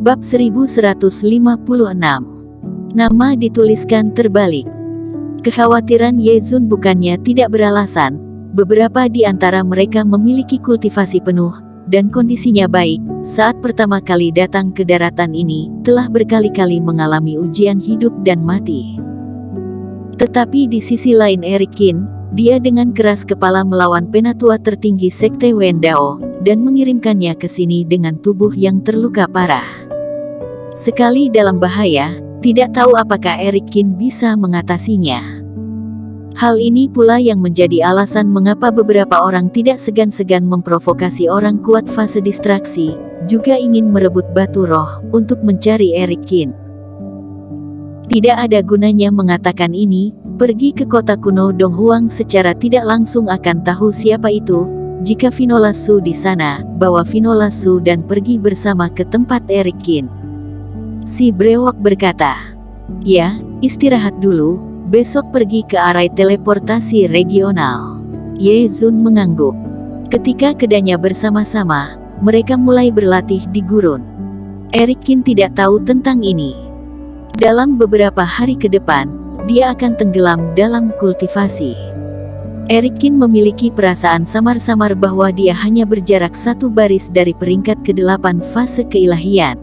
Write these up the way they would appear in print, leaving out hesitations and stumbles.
Bab 1156. Nama dituliskan terbalik. Kekhawatiran Ye Zun bukannya tidak beralasan. Beberapa di antara mereka memiliki kultivasi penuh, dan kondisinya baik. Saat pertama kali datang ke daratan ini, telah berkali-kali mengalami ujian hidup dan mati. Tetapi di sisi lain Eric Qin, dia dengan keras kepala melawan penatua tertinggi Sekte Wendao, dan mengirimkannya ke sini dengan tubuh yang terluka parah. Sekali dalam bahaya, tidak tahu apakah Eric Qin bisa mengatasinya. Hal ini pula yang menjadi alasan mengapa beberapa orang tidak segan-segan memprovokasi orang kuat fase distraksi, juga ingin merebut batu roh untuk mencari Eric Qin. Tidak ada gunanya mengatakan ini, pergi ke kota kuno Donghuang secara tidak langsung akan tahu siapa itu. Jika Vinola Su di sana, bawa Vinola Su dan pergi bersama ke tempat Eric Qin. Si brewok berkata, "Ya, istirahat dulu, besok pergi ke area teleportasi regional." Ye Zun mengangguk. Ketika keduanya bersama-sama, mereka mulai berlatih di gurun. Eric Qin tidak tahu tentang ini. Dalam beberapa hari ke depan, dia akan tenggelam dalam kultivasi. Eric Qin memiliki perasaan samar-samar bahwa dia hanya berjarak satu baris dari peringkat ke-8 fase keilahian.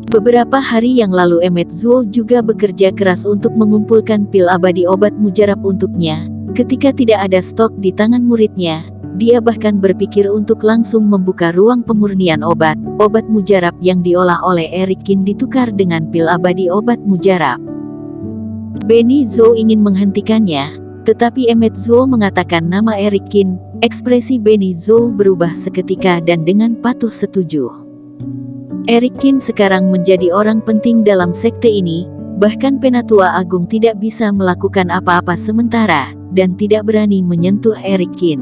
Beberapa hari yang lalu Emmet Zuo juga bekerja keras untuk mengumpulkan pil abadi obat mujarab untuknya. Ketika tidak ada stok di tangan muridnya, dia bahkan berpikir untuk langsung membuka ruang pemurnian obat mujarab yang diolah oleh Eric Qin ditukar dengan pil abadi obat mujarab. Benny Zhou ingin menghentikannya, tetapi Emmet Zuo mengatakan nama Eric Qin. Ekspresi Benny Zhou berubah seketika dan dengan patuh setuju. Eric Qin sekarang menjadi orang penting dalam sekte ini, bahkan Penatua Agung tidak bisa melakukan apa-apa sementara, dan tidak berani menyentuh Eric Qin.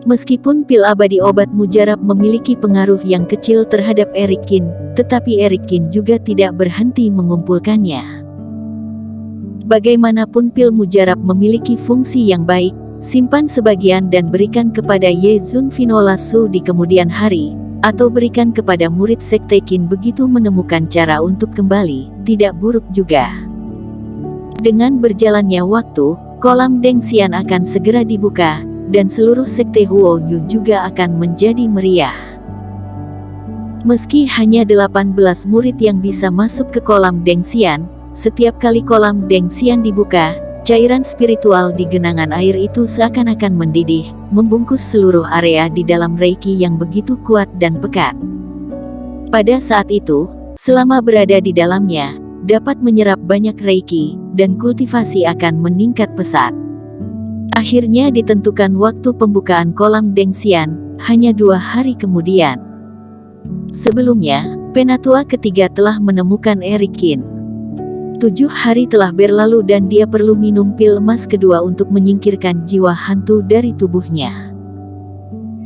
Meskipun pil abadi obat mujarab memiliki pengaruh yang kecil terhadap Eric Qin, tetapi Eric Qin juga tidak berhenti mengumpulkannya. Bagaimanapun pil mujarab memiliki fungsi yang baik, simpan sebagian dan berikan kepada Ye Zun Vinola Su di kemudian hari, atau berikan kepada murid Sekte Qin begitu menemukan cara untuk kembali, tidak buruk juga. Dengan berjalannya waktu, kolam Dengxian akan segera dibuka, dan seluruh Sekte Huo Yu juga akan menjadi meriah. Meski hanya 18 murid yang bisa masuk ke kolam Dengxian, setiap kali kolam Dengxian dibuka, cairan spiritual di genangan air itu seakan-akan mendidih, membungkus seluruh area di dalam Reiki yang begitu kuat dan pekat. Pada saat itu, selama berada di dalamnya, dapat menyerap banyak Reiki, dan kultivasi akan meningkat pesat. Akhirnya ditentukan waktu pembukaan kolam Dengxian, hanya 2 hari kemudian. Sebelumnya, Penatua ketiga telah menemukan Eric Qin. 7 hari telah berlalu dan dia perlu minum pil emas kedua untuk menyingkirkan jiwa hantu dari tubuhnya.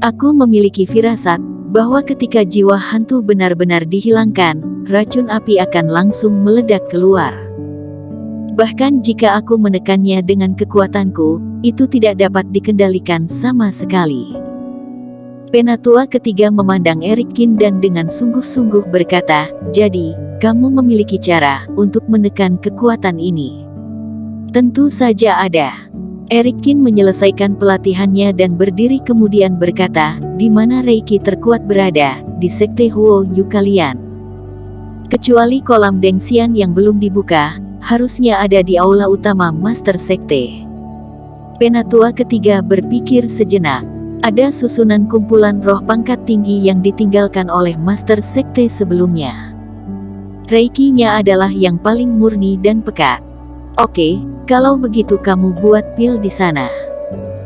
Aku memiliki firasat bahwa ketika jiwa hantu benar-benar dihilangkan, racun api akan langsung meledak keluar. Bahkan jika aku menekannya dengan kekuatanku, itu tidak dapat dikendalikan sama sekali. Penatua ketiga memandang Eric Qin dan dengan sungguh-sungguh berkata, "Jadi, kamu memiliki cara untuk menekan kekuatan ini?" "Tentu saja ada." Eric Qin menyelesaikan pelatihannya dan berdiri kemudian berkata, "Di mana Reiki terkuat berada, di Sekte Huo Yu kalian. Kecuali kolam Dengxian yang belum dibuka, harusnya ada di aula utama Master Sekte." Penatua ketiga berpikir sejenak. Ada susunan kumpulan roh pangkat tinggi yang ditinggalkan oleh Master Sekte sebelumnya. Reiki-nya adalah yang paling murni dan pekat. "Oke, kalau begitu kamu buat pil di sana."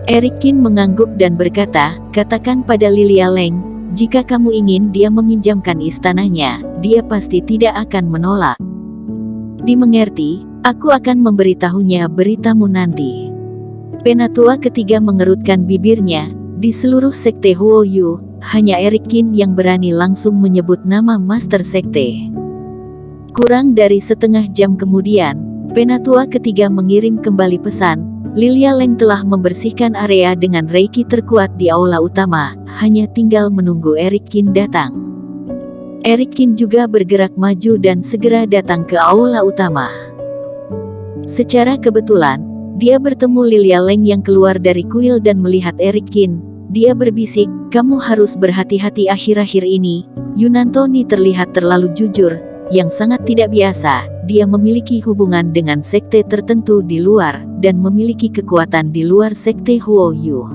Eric Qin mengangguk dan berkata, "Katakan pada Lilia Leng, jika kamu ingin dia meminjamkan istananya, dia pasti tidak akan menolak." "Dimengerti, aku akan memberitahunya beritamu nanti." Penatua ketiga mengerutkan bibirnya. Di seluruh Sekte Huo Yu, hanya Eric Qin yang berani langsung menyebut nama Master Sekte. Kurang dari setengah jam kemudian, Penatua ketiga mengirim kembali pesan, Lilia Leng telah membersihkan area dengan Reiki terkuat di aula utama, hanya tinggal menunggu Eric Qin datang. Eric Kin juga bergerak maju dan segera datang ke aula utama. Secara kebetulan, dia bertemu Lilia Leng yang keluar dari kuil dan melihat Eric Kin. Dia berbisik, "Kamu harus berhati-hati akhir-akhir ini. Yunantoni terlihat terlalu jujur, yang sangat tidak biasa. Dia memiliki hubungan dengan sekte tertentu di luar, dan memiliki kekuatan di luar sekte Huoyu.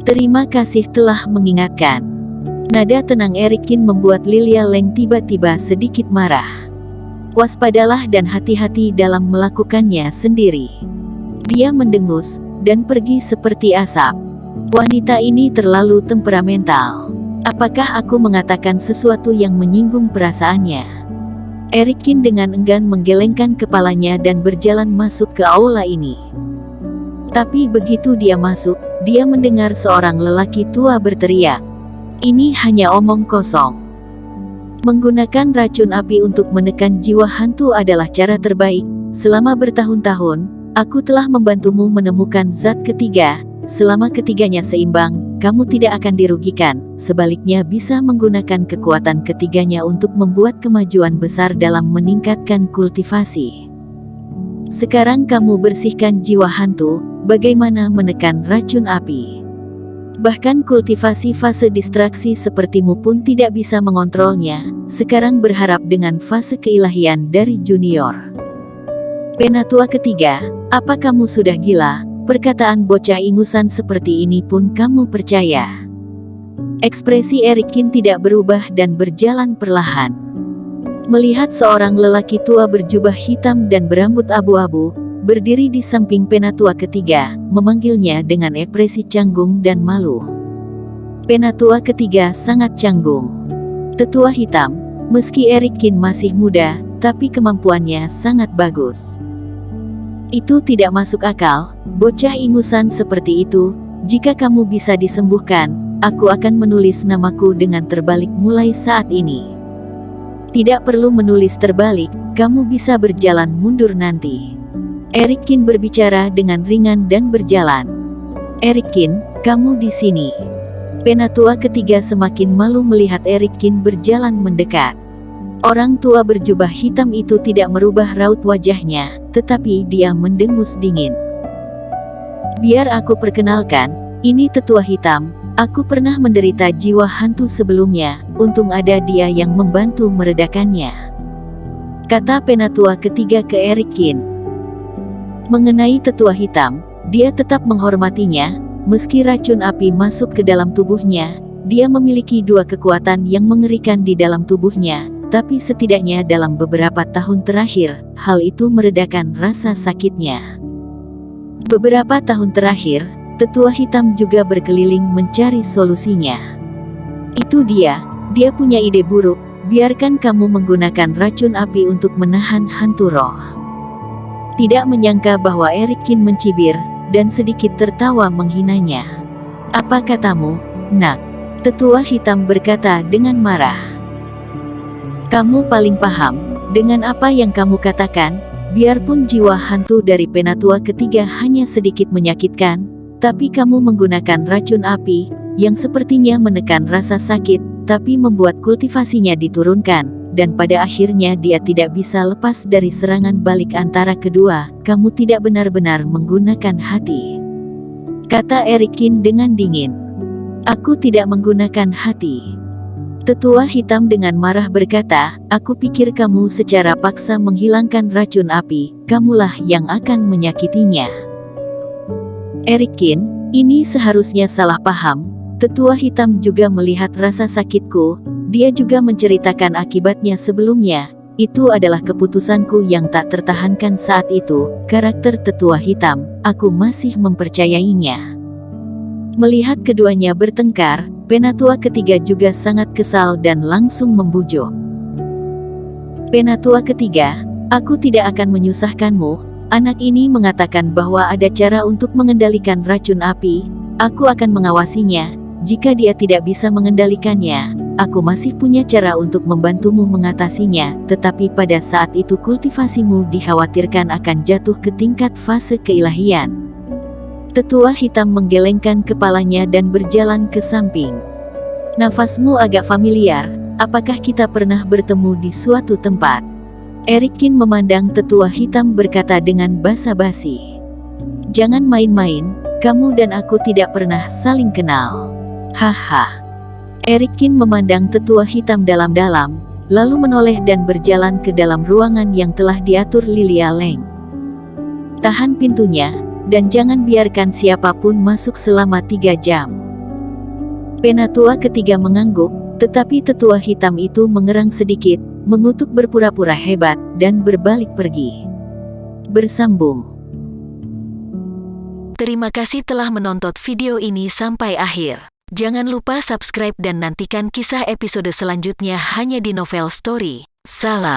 Terima kasih telah mengingatkan." Nada tenang Eric Kin membuat Lilia Leng tiba-tiba sedikit marah. "Waspadalah dan hati-hati dalam melakukannya sendiri." Dia mendengus, dan pergi seperti asap. "Wanita ini terlalu temperamental. Apakah aku mengatakan sesuatu yang menyinggung perasaannya?" Eric Kin dengan enggan menggelengkan kepalanya dan berjalan masuk ke aula ini. Tapi begitu dia masuk, dia mendengar seorang lelaki tua berteriak, "Ini hanya omong kosong. Menggunakan racun api untuk menekan jiwa hantu adalah cara terbaik. Selama bertahun-tahun, aku telah membantumu menemukan zat ketiga. Selama ketiganya seimbang, kamu tidak akan dirugikan. Sebaliknya bisa menggunakan kekuatan ketiganya untuk membuat kemajuan besar dalam meningkatkan kultivasi. Sekarang kamu bersihkan jiwa hantu, bagaimana menekan racun api. Bahkan kultivasi fase distraksi sepertimu pun tidak bisa mengontrolnya. Sekarang berharap dengan fase keilahian dari junior. Penatua ketiga, apa kamu sudah gila? Perkataan bocah ingusan seperti ini pun kamu percaya?" Ekspresi Eric Kin tidak berubah dan berjalan perlahan. Melihat seorang lelaki tua berjubah hitam dan berambut abu-abu, berdiri di samping penatua ketiga, memanggilnya dengan ekspresi canggung dan malu. Penatua ketiga sangat canggung. Tetua hitam, meski Eric Kin masih muda, tapi kemampuannya sangat bagus. "Itu tidak masuk akal, bocah ingusan seperti itu. Jika kamu bisa disembuhkan, aku akan menulis namaku dengan terbalik mulai saat ini." "Tidak perlu menulis terbalik, kamu bisa berjalan mundur nanti." Eric Kin berbicara dengan ringan dan berjalan. "Eric Kin, kamu di sini." Penatua ketiga semakin malu melihat Eric Kin berjalan mendekat. Orang tua berjubah hitam itu tidak merubah raut wajahnya, tetapi dia mendengus dingin. "Biar aku perkenalkan, ini tetua hitam. Aku pernah menderita jiwa hantu sebelumnya, untung ada dia yang membantu meredakannya," kata penatua ketiga ke Eric Kin. Mengenai tetua hitam, dia tetap menghormatinya. Meski racun api masuk ke dalam tubuhnya, dia memiliki dua kekuatan yang mengerikan di dalam tubuhnya. Tapi setidaknya dalam beberapa tahun terakhir, hal itu meredakan rasa sakitnya. Beberapa tahun terakhir, tetua hitam juga berkeliling mencari solusinya. "Itu dia punya ide buruk. Biarkan kamu menggunakan racun api untuk menahan hantu roh." Tidak menyangka bahwa Eric Kin mencibir, dan sedikit tertawa menghinanya. "Apa katamu, nak?" Tetua hitam berkata dengan marah. "Kamu paling paham dengan apa yang kamu katakan. Biarpun jiwa hantu dari penatua ketiga hanya sedikit menyakitkan, tapi kamu menggunakan racun api, yang sepertinya menekan rasa sakit, tapi membuat kultivasinya diturunkan. Dan pada akhirnya dia tidak bisa lepas dari serangan balik antara kedua. Kamu tidak benar-benar menggunakan hati," kata Eric Kin dengan dingin. "Aku tidak menggunakan hati." Tetua hitam dengan marah berkata, "Aku pikir kamu secara paksa menghilangkan racun api, kamulah yang akan menyakitinya." Eric Kin, ini seharusnya salah paham. Tetua hitam juga melihat rasa sakitku. Dia juga menceritakan akibatnya sebelumnya. "Itu adalah keputusanku yang tak tertahankan saat itu." Karakter tetua hitam, aku masih mempercayainya. Melihat keduanya bertengkar, penatua ketiga juga sangat kesal dan langsung membujuk. "Penatua ketiga, aku tidak akan menyusahkanmu. Anak ini mengatakan bahwa ada cara untuk mengendalikan racun api. Aku akan mengawasinya. Jika dia tidak bisa mengendalikannya, aku masih punya cara untuk membantumu mengatasinya. Tetapi pada saat itu kultivasimu dikhawatirkan akan jatuh ke tingkat fase keilahian." Tetua hitam menggelengkan kepalanya dan berjalan ke samping. "Nafasmu agak familiar. apakah kita pernah bertemu di suatu tempat? Erikin memandang tetua hitam berkata dengan basa-basi. Jangan main-main, kamu dan aku tidak pernah saling kenal. Haha. Erikin memandang tetua hitam dalam-dalam, lalu menoleh dan berjalan ke dalam ruangan yang telah diatur Lilia Leng. Tahan pintunya, dan jangan biarkan siapapun masuk selama 3 jam. Penatua ketiga mengangguk, tetapi tetua hitam itu mengerang sedikit, mengutuk berpura-pura hebat, dan berbalik pergi. Bersambung. Terima kasih telah menonton video ini sampai akhir. Jangan lupa subscribe dan nantikan kisah episode selanjutnya hanya di Novel Story. Salam.